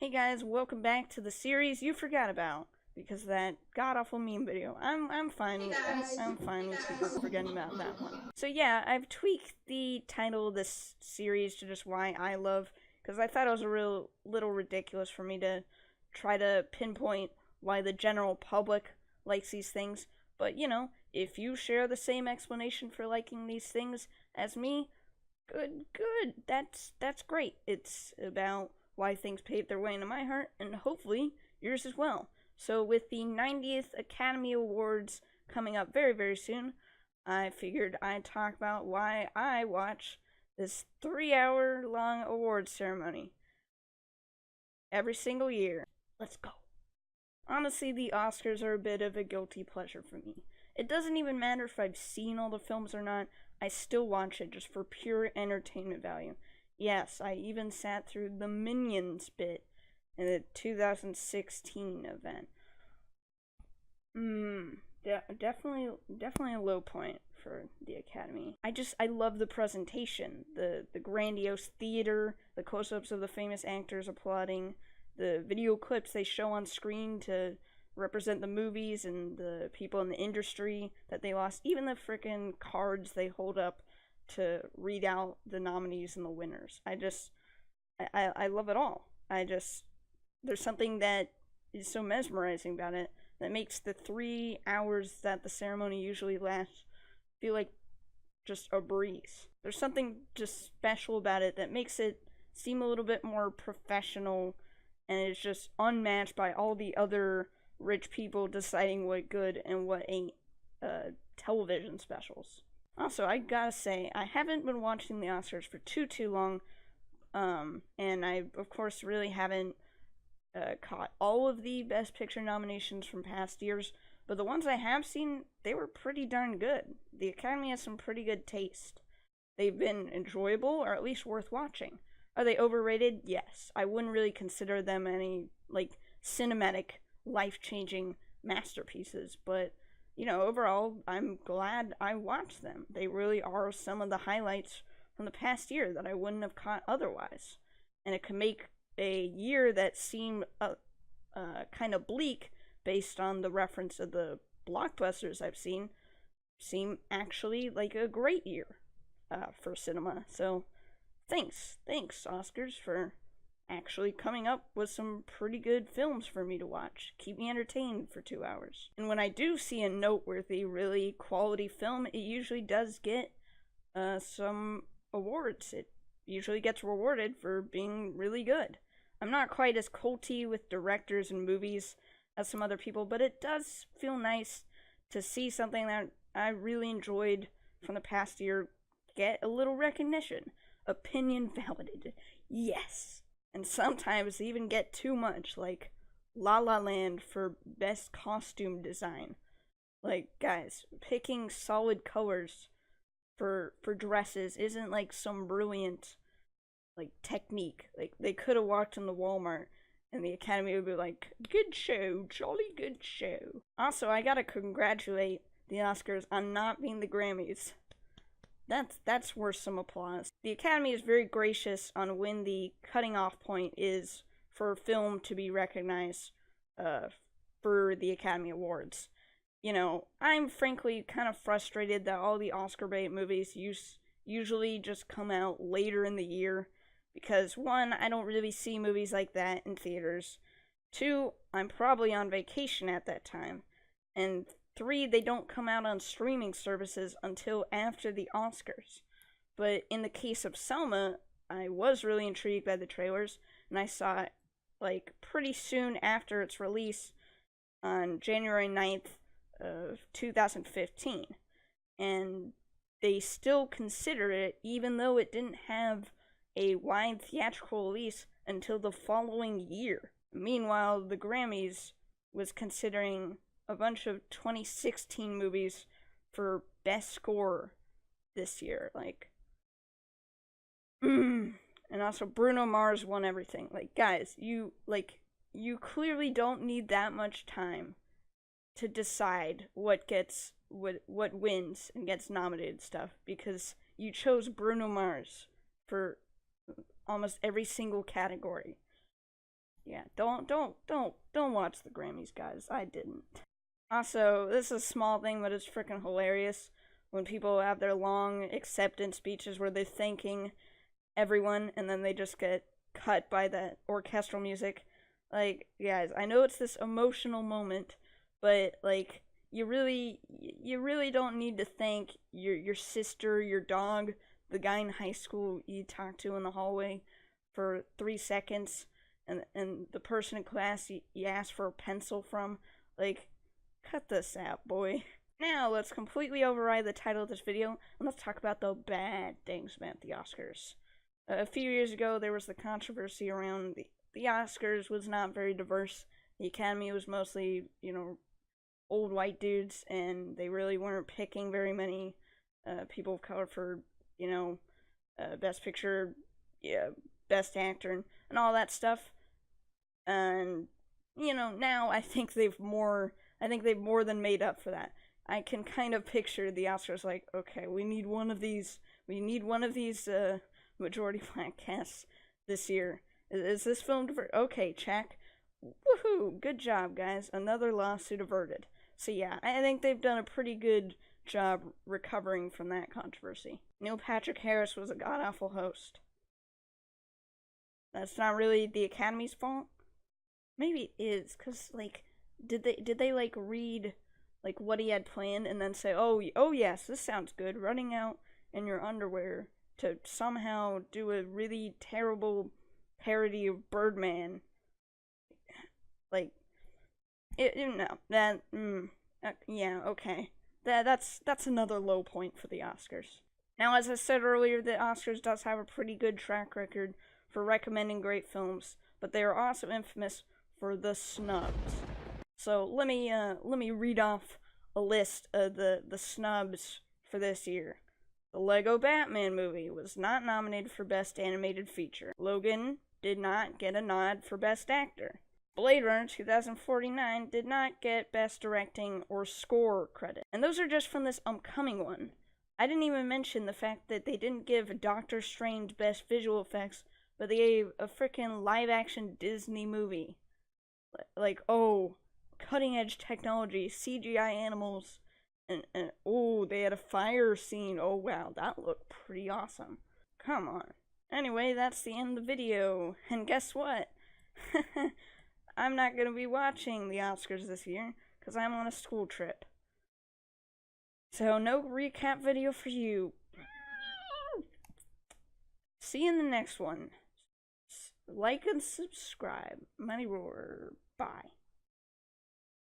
Hey guys, welcome back to the series you forgot about because of that god awful meme video. I'm fine Hey with guys. I'm fine with people forgetting about that one. So yeah, I've tweaked the title of this series to just why I love, because I thought it was a real little ridiculous for me to try to pinpoint why the general public likes these things. But if you share the same explanation for liking these things as me, good. That's great. It's about why things paved their way into my heart, and hopefully yours as well. So, with the 90th Academy Awards coming up very, very soon, I figured I'd talk about why I watch this 3 hour long awards ceremony every single year. Let's go. Honestly, the Oscars are a bit of a guilty pleasure for me. It doesn't even matter if I've seen all the films or not, I still watch it just for pure entertainment value. Yes, I even sat through the Minions bit in the 2016 event. Definitely a low point for the Academy. I love the presentation, the grandiose theater, the close-ups of the famous actors applauding, the video clips they show on screen to represent the movies and the people in the industry that they lost, even the freaking cards they hold up to read out the nominees and the winners. I love it all. There's something that is so mesmerizing about it that makes the 3 hours that the ceremony usually lasts feel like just a breeze. There's something just special about it that makes it seem a little bit more professional, and it's just unmatched by all the other rich people deciding what good and what ain't television specials. Also, I gotta say, I haven't been watching the Oscars for too long, and I, of course, really haven't caught all of the Best Picture nominations from past years, but the ones I have seen, they were pretty darn good. The Academy has some pretty good taste. They've been enjoyable, or at least worth watching. Are they overrated? Yes. I wouldn't really consider them any, cinematic, life-changing masterpieces, but overall, I'm glad I watched them. They really are some of the highlights from the past year that I wouldn't have caught otherwise. And it can make a year that seemed kind of bleak based on the reference of the blockbusters I've seen seem actually like a great year for cinema. So thanks, Oscars, for actually coming up with some pretty good films for me to watch. Keep me entertained for 2 hours. And when I do see a noteworthy, really quality film, it usually does get some awards. It usually gets rewarded for being really good. I'm not quite as culty with directors and movies as some other people, but it does feel nice to see something that I really enjoyed from the past year get a little recognition. Opinion validated. Yes. And sometimes they even get too much, like La La Land for best costume design. Like, guys, picking solid colors for dresses isn't like some brilliant technique. Like, they could have walked in the Walmart and the Academy would be like, good show, jolly good show. Also, I gotta congratulate the Oscars on not being the Grammys. That's worth some applause. The Academy is very gracious on when the cutting off point is for a film to be recognized for the Academy Awards. I'm frankly kind of frustrated that all the Oscar bait movies usually just come out later in the year because, one, I don't really see movies like that in theaters. Two, I'm probably on vacation at that time. And three, they don't come out on streaming services until after the Oscars. But in the case of Selma, I was really intrigued by the trailers, and I saw it pretty soon after its release on January 9th of 2015. And they still consider it, even though it didn't have a wide theatrical release until the following year. Meanwhile, the Grammys was considering a bunch of 2016 movies for best score this year. And also Bruno Mars won everything. Guys, you clearly don't need that much time to decide what wins and gets nominated stuff, because you chose Bruno Mars for almost every single category. Yeah, don't watch the Grammys, guys. I didn't. Also, this is a small thing, but it's freaking hilarious when people have their long acceptance speeches where they're thanking everyone and then they just get cut by the orchestral music. Like, guys, I know it's this emotional moment, but like you really don't need to thank your sister, your dog, the guy in high school you talked to in the hallway for 3 seconds, and the person in class you asked for a pencil from. Like, cut this out, boy. Now let's completely override the title of this video and let's talk about the bad things about the Oscars. A few years ago, there was the controversy around the Oscars was not very diverse. The Academy was mostly, old white dudes, and they really weren't picking very many people of color for, Best Picture, yeah, Best Actor, and all that stuff. And now I think they've more than made up for that. I can kind of picture the Oscars like, okay, we need one of these majority black casts this year. Is this film diverse? Okay, check. Woohoo! Good job, guys. Another lawsuit averted. So yeah, I think they've done a pretty good job recovering from that controversy. Neil Patrick Harris was a god-awful host. That's not really the Academy's fault. Maybe it is, cause like, did they like read like what he had planned and then say, oh yes, this sounds good. Running out in your underwear to somehow do a really terrible parody of Birdman. Like, yeah, okay. That's another low point for the Oscars. Now, as I said earlier, the Oscars does have a pretty good track record for recommending great films, but they are also infamous for the snubs. So let me read off a list of the snubs for this year. The Lego Batman movie was not nominated for Best Animated Feature. Logan did not get a nod for Best Actor. Blade Runner 2049 did not get Best Directing or Score credit. And those are just from this upcoming one. I didn't even mention the fact that they didn't give Doctor Strange Best Visual Effects, but they gave a freaking live-action Disney movie. Like, oh, cutting-edge technology, CGI animals, and oh, they had a fire scene. Oh, wow, that looked pretty awesome. Come on. Anyway, that's the end of the video. And guess what? I'm not going to be watching the Oscars this year because I'm on a school trip. So, no recap video for you. See you in the next one. Like and subscribe. Money Roar. Bye.